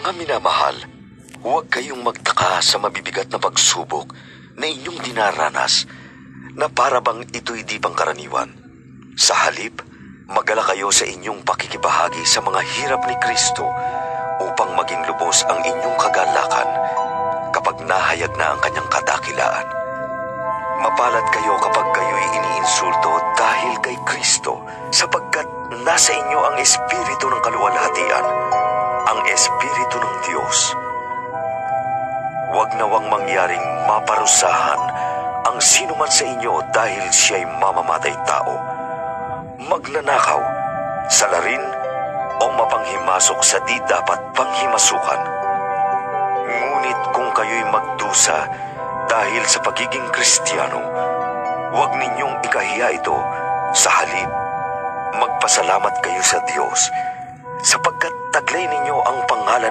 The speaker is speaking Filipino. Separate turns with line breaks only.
Mga minamahal, huwag kayong magtaka sa mabibigat na pagsubok na inyong dinaranas na para bang ito'y di pangkaraniwan. Sa halip, magala kayo sa inyong pakikibahagi sa mga hirap ni Kristo upang maging lubos ang inyong kagalakan kapag nahayag na ang kanyang kadakilaan. Mapalad kayo kapag kayo'y iniinsulto dahil kay Kristo, sapagkat nasa inyo ang Espiritu ng kaluwalhatian, ang Espiritu ng Diyos. Huwag nawang mangyaring maparusahan ang sino man sa inyo dahil siya'y mamamatay tao, magnanakaw, salarin, o mapanghimasok sa di dapat panghimasukan. Ngunit kung kayo'y magdusa dahil sa pagiging Kristiyano, huwag ninyong ikahiya ito. Sa halip, magpasalamat kayo sa Diyos sapagkat taglay ninyo ang pangalan